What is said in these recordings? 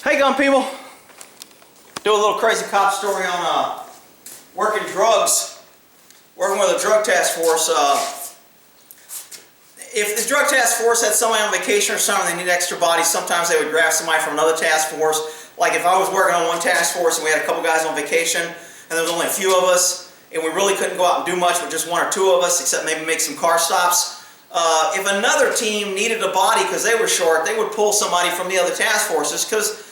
Hey gun people, do a little crazy cop story on working drugs, working with a drug task force. If the drug task force had somebody on vacation or something, they need extra bodies, sometimes they would grab somebody from another task force. Like if I was working on one task force and we had a couple guys on vacation and there was only a few of us and we really couldn't go out and do much with just one or two of us except maybe make some car stops. If another team needed a body because they were short, they would pull somebody from the other task forces because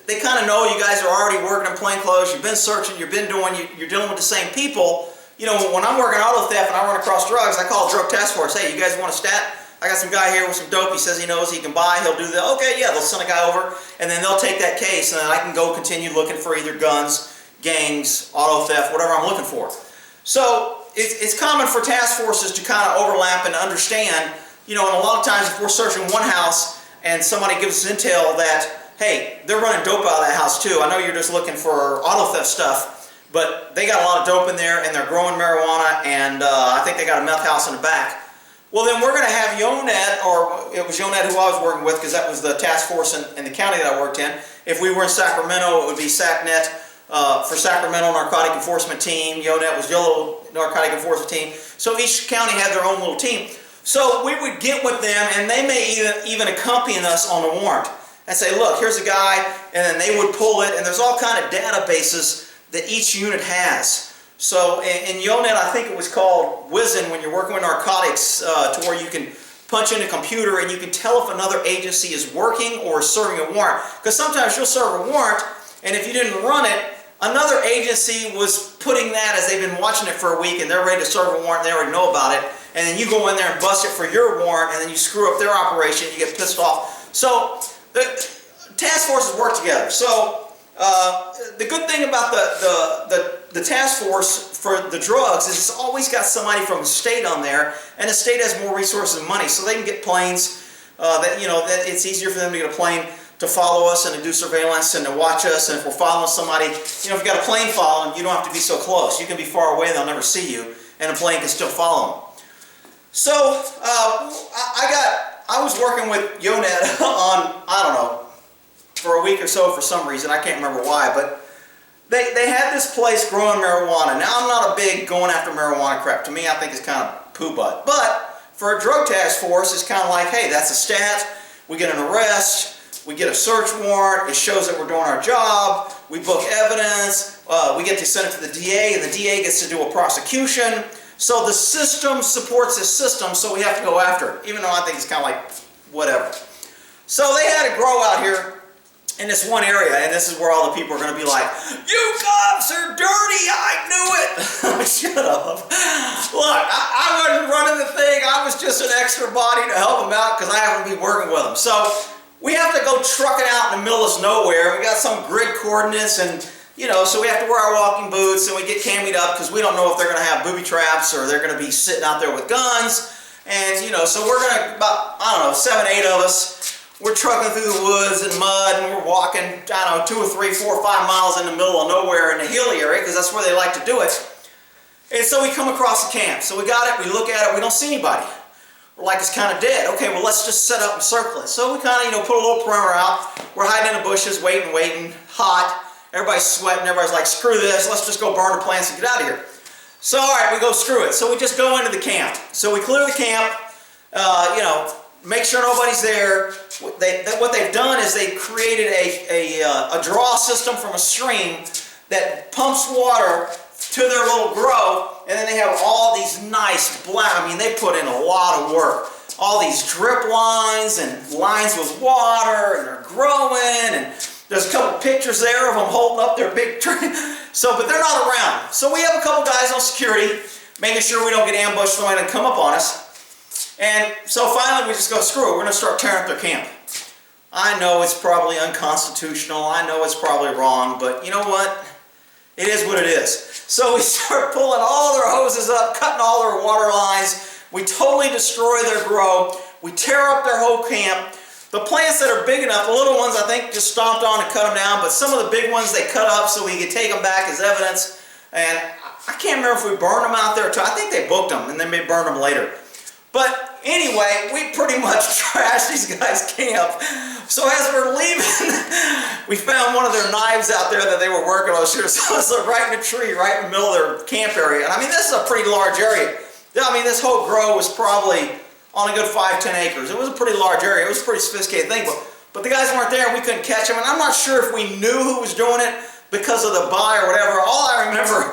they kind of know you guys are already working in plain clothes, you've been searching, you're dealing with the same people. You know, when I'm working auto theft and I run across drugs, I call a drug task force. Hey, you guys want a stat? I got some guy here with some dope. He says he knows he can buy. He'll do that. Okay, yeah, they'll send a guy over, and then they'll take that case, and then I can go continue looking for either guns, gangs, auto theft, whatever I'm looking for. So it's common for task forces to kind of overlap and understand, you know, and a lot of times if we're searching one house and somebody gives us intel that, hey, they're running dope out of that house too. I know you're just looking for auto theft stuff, but they got a lot of dope in there and they're growing marijuana, and I think they got a meth house in the back. Well, then we're going to have Yonet, or it was Yonet who I was working with because that was the task force in the county that I worked in. If we were in Sacramento, it would be SACNet for Sacramento Narcotic Enforcement Team. Yonet was Yellow Narcotic Enforcement Team. So each county had their own little team. So we would get with them, and they may even accompany us on a warrant and say, look, here's a guy, and then they would pull it, and there's all kind of databases that each unit has. So in Yonet, I think it was called Wizen, when you're working with narcotics, to where you can punch in a computer and you can tell if another agency is working or serving a warrant. Because sometimes you'll serve a warrant, and if you didn't run it, another agency was putting that as they've been watching it for a week and they're ready to serve a warrant, and they already know about it, and then you go in there and bust it for your warrant, and then you screw up their operation, you get pissed off. So the task forces work together. So the good thing about the task force for the drugs is it's always got somebody from the state on there, and the state has more resources and money, so they can get planes. That it's easier for them to get a plane to follow us and to do surveillance and to watch us. And if we're following somebody, you know, if you've got a plane following them, you don't have to be so close. You can be far away, they'll never see you, and a plane can still follow them. So I was working with Yonet on, I don't know, for a week or so for some reason. I can't remember why, but they had this place growing marijuana. Now, I'm not a big going after marijuana crap. To me, I think it's kind of poo-butt. But for a drug task force, it's kind of like, hey, that's a stat. We get an arrest. We get a search warrant. It shows that we're doing our job. We book evidence. We get to send it to the DA, and the DA gets to do a prosecution. So the system supports the system, so we have to go after it, even though I think it's kind of like whatever. So they had a grow out here in this one area, and this is where all the people are going to be like, you cops are dirty, I knew it. Shut up. Look, I wasn't running the thing, I was just an extra body to help them out because I happen to be working with them. So we have to go trucking out in the middle of nowhere. We got some grid coordinates, and you know, so we have to wear our walking boots, and we get cammied up because we don't know if they're going to have booby traps or they're going to be sitting out there with guns. And you know, so we're going to, about, I don't know, 7, 8 of us, we're trucking through the woods and mud, and we're walking, I don't know, 2 or 3, 4 or 5 miles in the middle of nowhere in the hilly area, because that's where they like to do it. And so we come across the camp. So we got it, we look at it, we don't see anybody. We're like, it's kind of dead. Okay, well, let's just set up and circle it. So we kind of, you know, put a little perimeter out. We're hiding in the bushes, waiting, hot. Everybody's sweating. Everybody's like, screw this, let's just go burn the plants and get out of here. So, all right, we go screw it. So we just go into the camp. So we clear the camp, you know, make sure nobody's there. What they've done is they created a draw system from a stream that pumps water to their little grow, and then they have all these nice black, I mean, they put in a lot of work. All these drip lines and lines with water, and they're growing, and there's a couple pictures there of them holding up their big tree. So, but they're not around. So we have a couple guys on security, making sure we don't get ambushed, somebody to come up on us. And so finally we just go, screw it, we're going to start tearing up their camp. I know it's probably unconstitutional, I know it's probably wrong, but you know what? It is what it is. So we start pulling all their hoses up, cutting all their water lines. We totally destroy their grow. We tear up their whole camp. The plants that are big enough, the little ones I think just stomped on and cut them down, but some of the big ones they cut up so we could take them back as evidence. And I can't remember if we burned them out there too. I think they booked them and then they burned them later. But anyway, we pretty much trashed these guys' camp. So as we're leaving, we found one of their knives out there that they were working on. So it's right in a tree, right in the middle of their camp area. And I mean, this is a pretty large area. I mean, this whole grow was probably on a good 5-10 acres. It was a pretty large area. It was a pretty sophisticated thing. But the guys weren't there, and we couldn't catch them. And I'm not sure if we knew who was doing it because of the buy or whatever. All I remember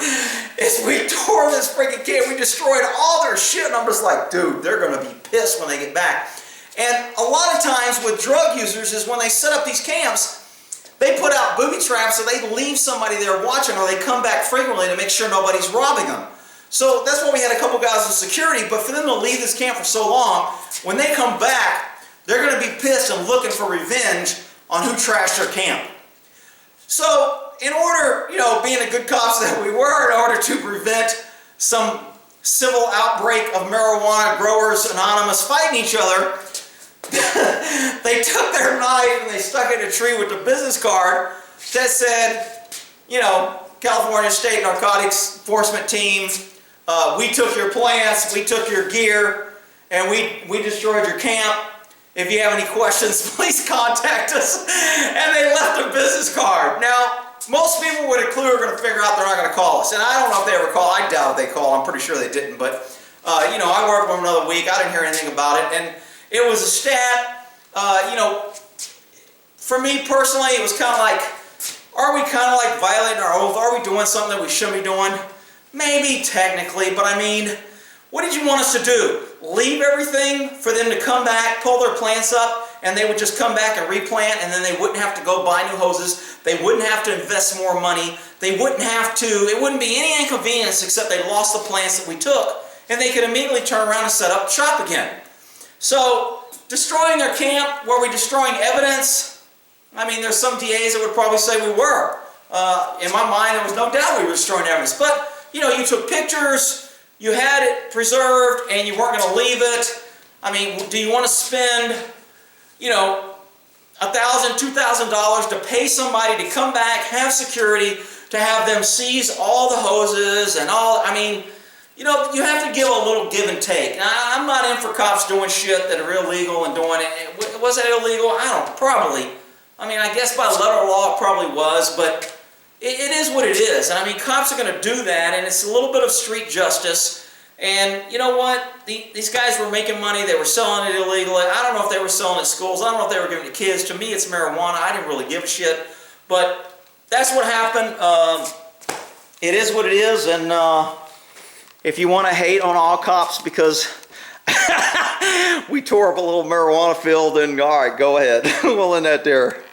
is we tore this freaking camp. We destroyed all their shit. And I'm just like, dude, they're going to be pissed when they get back. And a lot of times with drug users is when they set up these camps, they put out booby traps, so they leave somebody there watching, or they come back frequently to make sure nobody's robbing them. So that's why we had a couple guys with security, but for them to leave this camp for so long, when they come back, they're going to be pissed and looking for revenge on who trashed their camp. So in order, you know, being the good cops that we were, in order to prevent some civil outbreak of marijuana growers anonymous fighting each other, they took their knife and they stuck it in a tree with the business card that said, you know, California State Narcotics Enforcement Team, we took your plants, we took your gear, and we destroyed your camp. If you have any questions, please contact us. And they left a business card. Now, most people with a clue are going to figure out they're not going to call us. And I don't know if they ever call. I doubt they call. I'm pretty sure they didn't. But, you know, I worked with them another week. I didn't hear anything about it. And it was a stat, you know, for me personally, it was kind of like, are we kind of like violating our oath? Are we doing something that we shouldn't be doing? Maybe technically, but I mean, what did you want us to do? Leave everything for them to come back, pull their plants up, and they would just come back and replant, and then they wouldn't have to go buy new hoses. They wouldn't have to invest more money. They wouldn't have to, it wouldn't be any inconvenience except they lost the plants that we took, and they could immediately turn around and set up shop again. So, destroying their camp, were we destroying evidence? I mean, there's some DAs that would probably say we were. In my mind, there was no doubt we were destroying evidence. But, you know, you took pictures, you had it preserved, and you weren't going to leave it. I mean, do you want to spend, you know, $1,000, $2,000 to pay somebody to come back, have security, to have them seize all the hoses and all, I mean, you know, you have to give a little give and take. Now, I'm not in for cops doing shit that are illegal and doing it. Was that illegal? I don't, probably. I mean, I guess by letter of law it probably was, but it is what it is. And I mean, cops are going to do that, and it's a little bit of street justice. And you know what? These guys were making money. They were selling it illegally. I don't know if they were selling it at schools. I don't know if they were giving it to kids. To me, it's marijuana. I didn't really give a shit. But that's what happened. It is what it is, and if you want to hate on all cops because we tore up a little marijuana field, then all right, go ahead. We'll end that there.